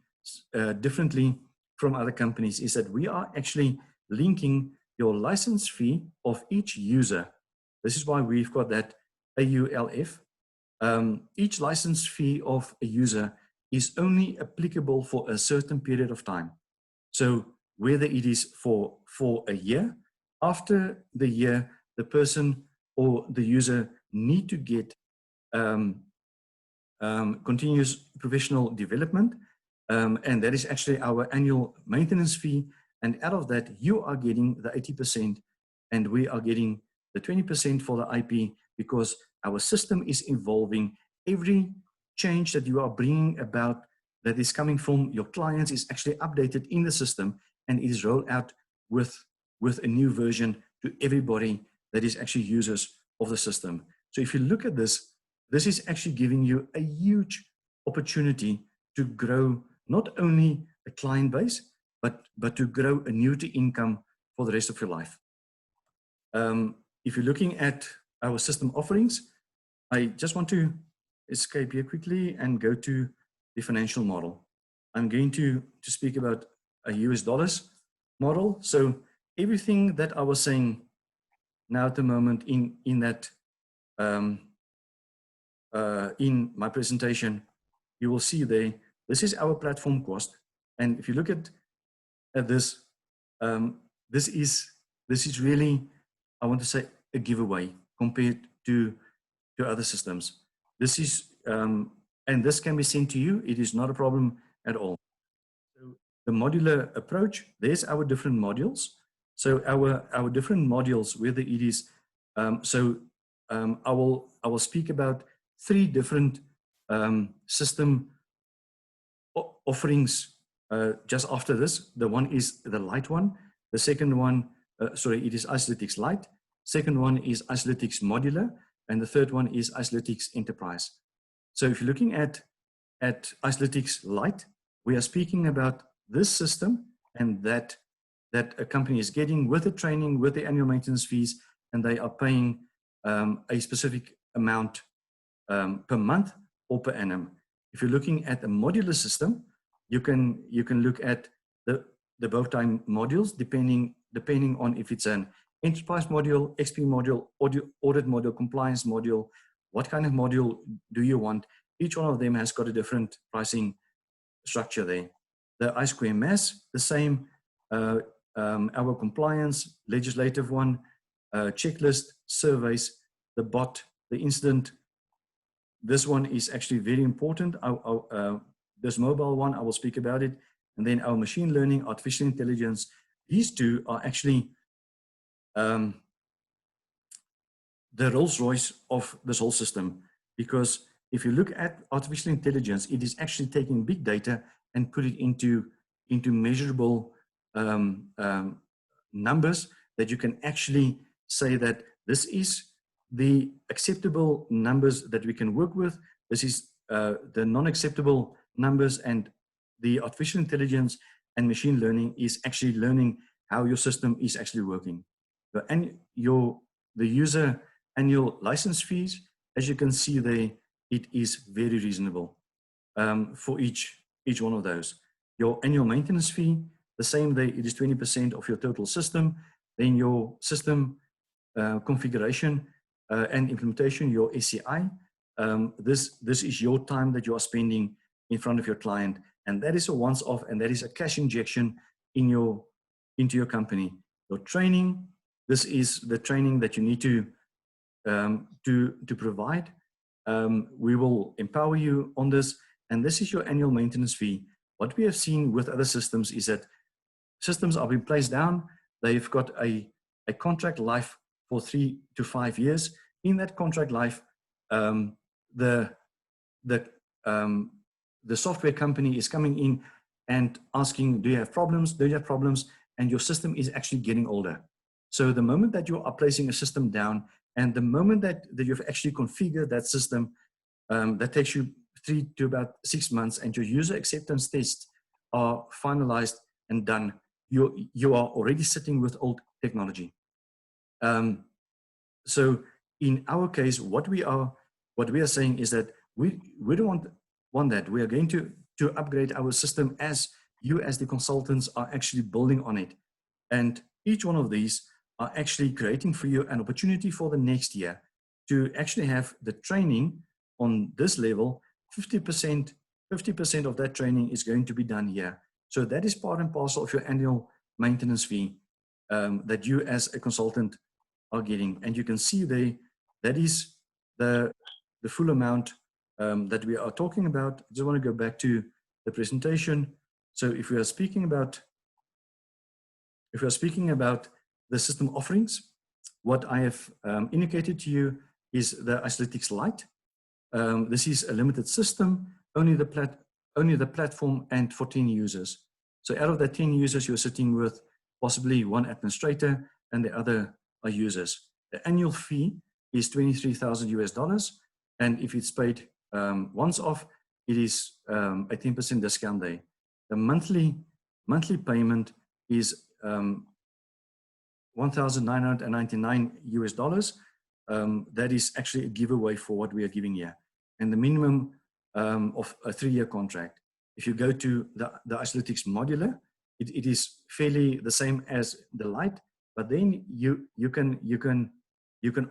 differently from other companies is that we are actually linking your license fee of each user. This is why we've got that AULF. Each license fee of a user is only applicable for a certain period of time. So whether it is for a year, after the year, the person or the user need to get continuous professional development, and that is actually our annual maintenance fee. And out of that, you are getting the 80%, and we are getting the 20% for the IP, because our system is evolving. Every change that you are bringing about that is coming from your clients is actually updated in the system, and it is rolled out with a new version to everybody that is actually users of the system. So if you look at this, this is actually giving you a huge opportunity to grow not only a client base, but to grow annuity income for the rest of your life. If you're looking at our system offerings, I just want to escape here quickly and go to the financial model. I'm going to speak about a US dollars model. So everything that I was saying now at the moment in that in my presentation, you will see there, this is our platform cost. And if you look at this, this is really, I want to say, a giveaway compared to other systems. This is, and this can be sent to you. It is not a problem at all. So the modular approach, there's our different modules. So our different modules, whether it is, I will speak about 3 different system offerings just after this. The one is the light one. The second one, it is Icelytics Lite. Second one is Icelytics Modular. And the third one is Icelytics Enterprise. So if you're looking at Icelytics Lite, we are speaking about this system and that a company is getting with the training, with the annual maintenance fees, and they are paying a specific amount per month or per annum. If you're looking at a modular system, you can look at the both time modules depending on if it's an enterprise module, XP module, audit module, compliance module. What kind of module do you want? Each one of them has got a different pricing structure there. The ISQMS, the same. Our compliance, legislative one, checklist, surveys, the bot, the incident. This one is actually very important. This mobile one, I will speak about it. And then our machine learning, artificial intelligence. These two are actually the Rolls Royce of this whole system, because if you look at artificial intelligence, it is actually taking big data and put it into measurable numbers that you can actually say that this is the acceptable numbers that we can work with. This is the non-acceptable numbers, and the artificial intelligence and machine learning is actually learning how your system is actually working. And the user annual license fees, as you can see there, it is very reasonable for each one of those. Your annual maintenance fee, the same there, it is 20% of your total system. Then your system configuration and implementation, your SCI, this is your time that you are spending in front of your client, and that is a once-off, and that is a cash injection into your company. Your training, this is the training that you need to provide. We will empower you on this, and this is your annual maintenance fee. What we have seen with other systems is that systems are being placed down. They've got a contract life for 3 to 5 years. In that contract life, the software company is coming in and asking, do you have problems? Do you have problems? And your system is actually getting older. So the moment that you are placing a system down, and the moment that you've actually configured that system, that takes you 3 to about 6 months, and your user acceptance tests are finalized and done, you are already sitting with old technology. So in our case, what we are saying is that we don't want that. We are going to upgrade our system as you, as the consultants, are actually building on it. And each one of these are actually creating for you an opportunity for the next year to actually have the training on this level. 50% of that training is going to be done here. So that is part and parcel of your annual maintenance fee that you as a consultant are getting. And you can see there, that is the full amount that we are talking about. I just want to go back to the presentation. So if we are speaking about the system offerings, what I have indicated to you is the Isolatrix Lite. This is a limited system, only the platform and for 10 users. So out of that 10 users, you're sitting with possibly one administrator and the other are users. The annual fee is $23,000 US, and if it's paid once off, it is a 10% discount there. The monthly payment is $1,999 US. That is actually a giveaway for what we are giving here, and the minimum of a 3-year contract. If you go to the Isolatrix Modular, it is fairly the same as the Lite, but then you can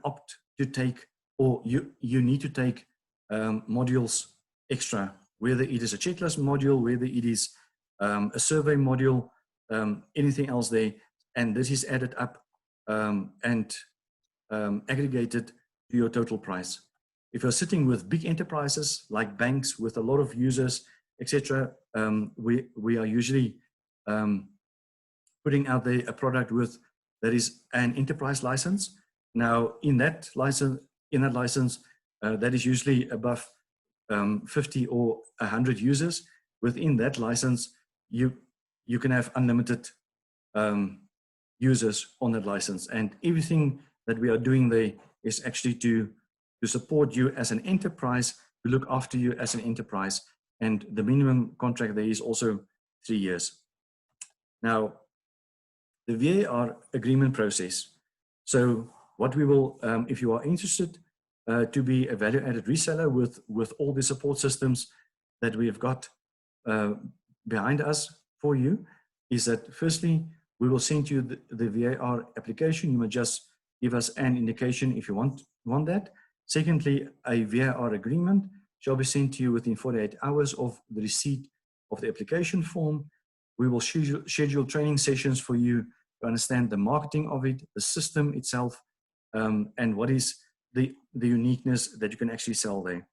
opt to take, or you need to take modules extra, whether it is a checklist module, whether it is a survey module, anything else there, and this is added up and aggregated to your total price. If you're sitting with big enterprises like banks with a lot of users, etc., we are usually putting out there a product that is an enterprise license. Now, in that license, that is usually above 50 or 100 users. Within that license, you can have unlimited users on that license, and everything that we are doing there is actually to support you as an enterprise, to look after you as an enterprise, and the minimum contract there is also 3 years. Now, the VAR agreement process. So what we will, if you are interested to be a value-added reseller with all the support systems that we have got behind us for you, is that firstly, we will send you the VAR application. You must just give us an indication if you want that. Secondly, a VAR agreement shall be sent to you within 48 hours of the receipt of the application form. We will schedule training sessions for you to understand the marketing of it, the system itself, and what is the uniqueness that you can actually sell there,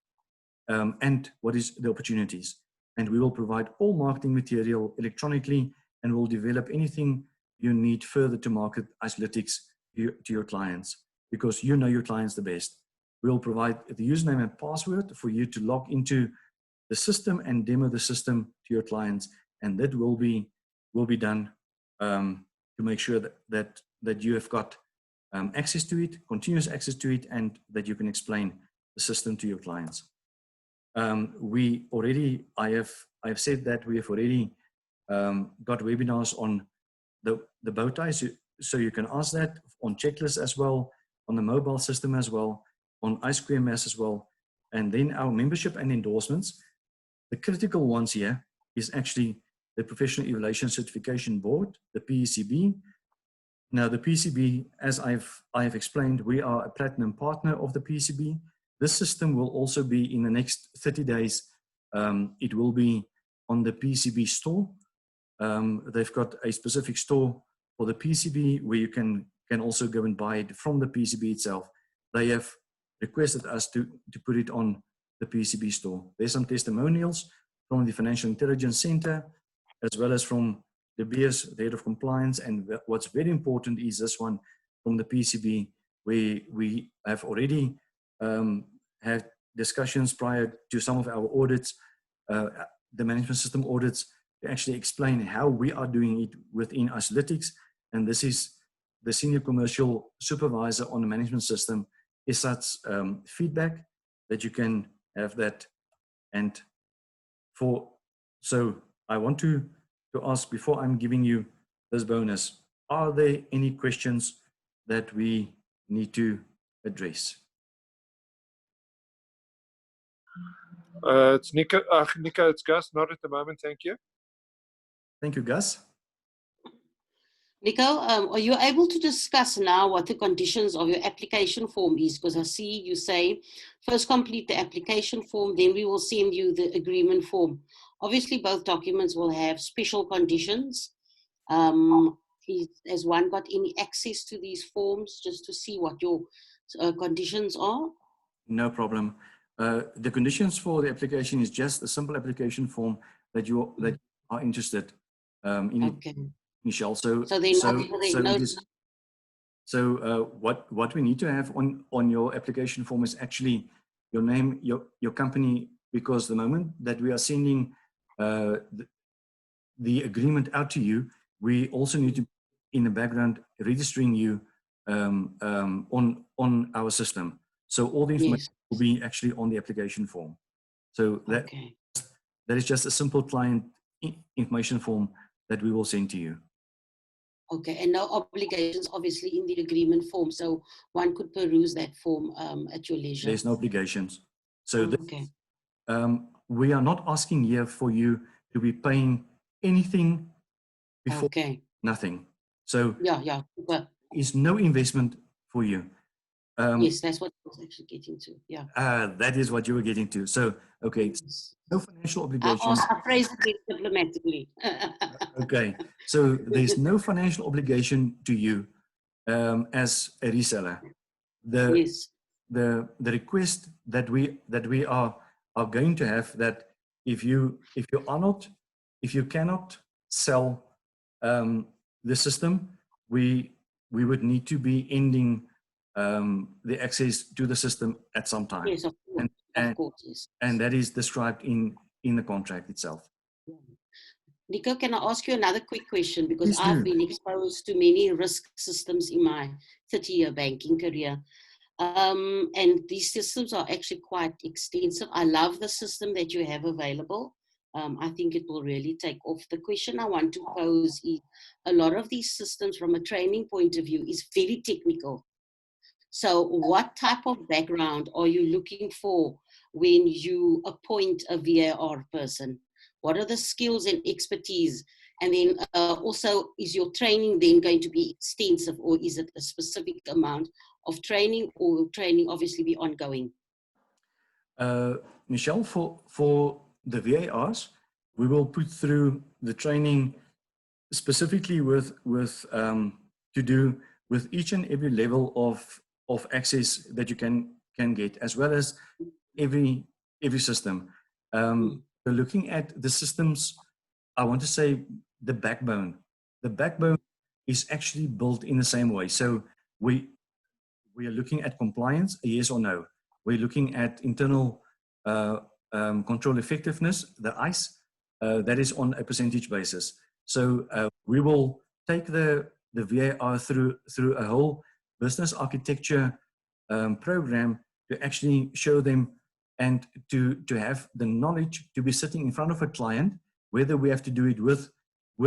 and what is the opportunities. And we will provide all marketing material electronically, and we'll develop anything you need further to market Isolatrix to your clients. because you know your clients the best. We'll provide the username and password for you to log into the system and demo the system to your clients, and that will be done to make sure that you have got access to it, continuous access to it, and that you can explain the system to your clients. I have said that we have already got webinars on the bow ties, so you can ask that on checklists as well, on the mobile system as well, on IceQMS as well, and then our membership and endorsements. The critical ones here is actually the Professional Evaluation Certification Board, the PECB. Now, the PECB, as I have explained, we are a platinum partner of the PECB. This system will also be in the next 30 days. It will be on the PECB store. They've got a specific store for the PECB where you can also go and buy it from the PECB itself. They have requested us to put it on the PECB store. There's some testimonials from the Financial Intelligence Center, as well as from the BS, the head of compliance. And what's very important is this one from the PECB, where we have already had discussions prior to some of our audits, the management system audits, to actually explain how we are doing it within Isolytics. And this is the Senior Commercial Supervisor on the management system, is such feedback that you can have that. And so I want to ask, before I'm giving you this bonus, are there any questions that we need to address? It's Nico. Nico, it's Gus. Not at the moment, thank you. Thank you, Gus. Nico, are you able to discuss now what the conditions of your application form is? Because I see you say, first complete the application form, then we will send you the agreement form. Obviously, both documents will have special conditions. Has one got any access to these forms just to see what your conditions are? No problem. The conditions for the application is just a simple application form that you are interested in. Okay. Michelle. What we need to have on your application form is actually your name, your company, because the moment that we are sending the agreement out to you, we also need to, in the background, registering you on our system. So all the information will be actually on the application form. So that is just a simple client information form that we will send to you. Okay, and no obligations, obviously, in the agreement form, so one could peruse that form at your leisure. There's no obligations. So we are not asking here for you to be paying anything before nothing. So it's no investment for you. Yes, that's what I was actually getting to. Yeah. That is what you were getting to. So, okay, no financial obligations. I phrased it diplomatically. Okay, so there's no financial obligation to you as a reseller. The request that we are going to have, that if you cannot sell the system, we would need to be ending the access to the system at some time. Yes, of course, yes. And that is described in the contract itself. Nico, can I ask you another quick question? Because I've been exposed to many risk systems in my 30-year banking career. And these systems are actually quite extensive. I love the system that you have available. I think it will really take off. The question I want to pose is, a lot of these systems from a training point of view is very technical. So what type of background are you looking for when you appoint a VAR person? What are the skills and expertise? And then also, is your training then going to be extensive, or is it a specific amount of training, or will training obviously be ongoing? Michelle, for the VARs, we will put through the training specifically to do with each and every level of access that you can get, as well as every system. So looking at the systems, I want to say the backbone is actually built in the same way. So we are looking at compliance, a yes or no. We're looking at internal control effectiveness, the ICE, that is on a percentage basis. So we will take the VAR through a whole business architecture program to actually show them and to have the knowledge to be sitting in front of a client, whether we have to do it with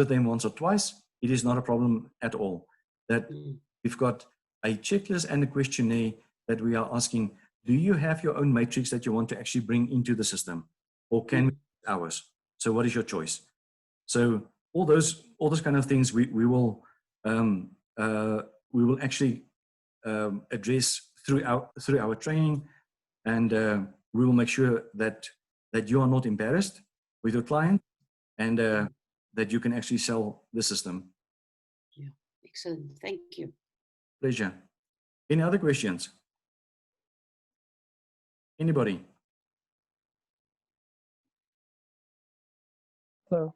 them once or twice, it is not a problem at all. That we've got a checklist and a questionnaire that we are asking, do you have your own matrix that you want to actually bring into the system, or can we use ours? So what is your choice? So all those kind of things we will actually address through our training, and we will make sure that you are not embarrassed with your client, and that you can actually sell the system. Yeah, excellent. Thank you. Pleasure. Any other questions? Anybody? So,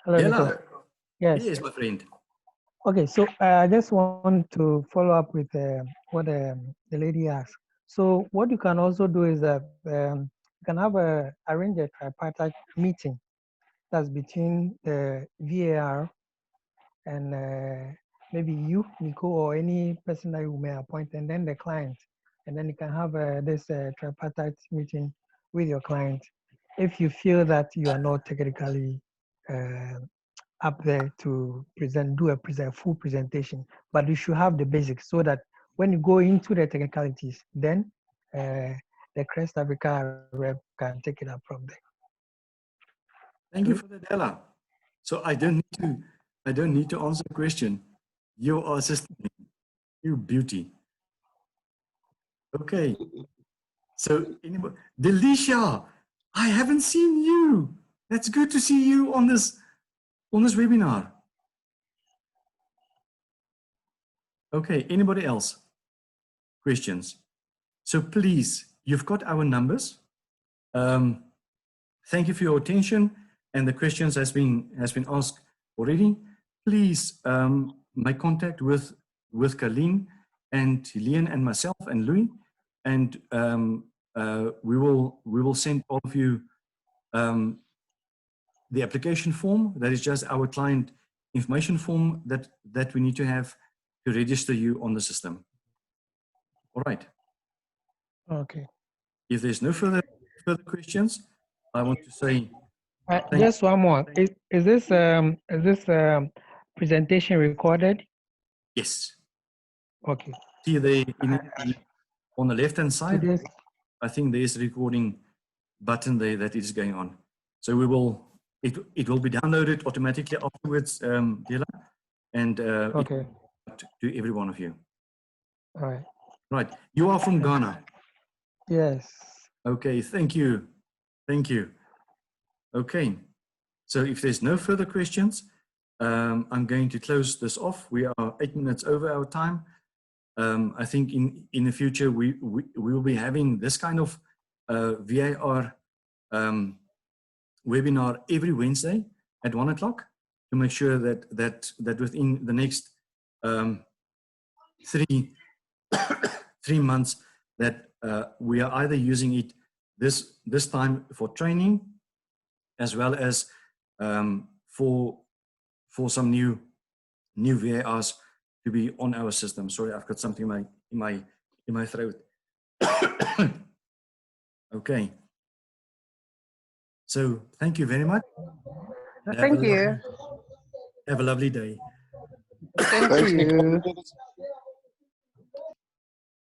hello, Hello. Nico. Yes. Yes, my friend. Okay, so I just want to follow up with what the lady asked. So what you can also do is that you can have arrange a tripartite meeting that's between the VAR and maybe you, Nico, or any person that you may appoint, and then the client. And then you can have this tripartite meeting with your client if you feel that you are not technically up there to do a full presentation, but you should have the basics so that when you go into the technicalities, then the Crest Africa rep can take it up from there. Thank you for that, Ella. So I don't need to answer the question. You are assisting me. You beauty. Okay. So anybody, Delisha, I haven't seen you. That's good to see you on this webinar. Okay, anybody else? Questions? So please, you've got our numbers. Thank you for your attention, and the questions has been asked already. Please make contact with Colleen and Helene and myself and Louis, and we will send all of you the application form. That is just our client information form that we need to have to register you on the system. All right. Okay. If there's no further questions, I want to say just one more. Is this presentation recorded? yes. Okay. See there on the left hand side, I think there's a recording button there that is going on. So it will be downloaded automatically afterwards, Dela, and okay, to every one of you. all right. Right. You are from Ghana. Yes. Okay. Thank you. Thank you. Okay. So if there's no further questions, I'm going to close this off. We are 8 minutes over our time. I think in the future we will be having this kind of VAR webinar every Wednesday at 1 o'clock to make sure that within the next 3 months that we are either using it this time for training, as well as for some new VARs to be on our system. Sorry, I've got something in my throat. Okay. So thank you very much. Thank you. Have a lovely day. Thank you.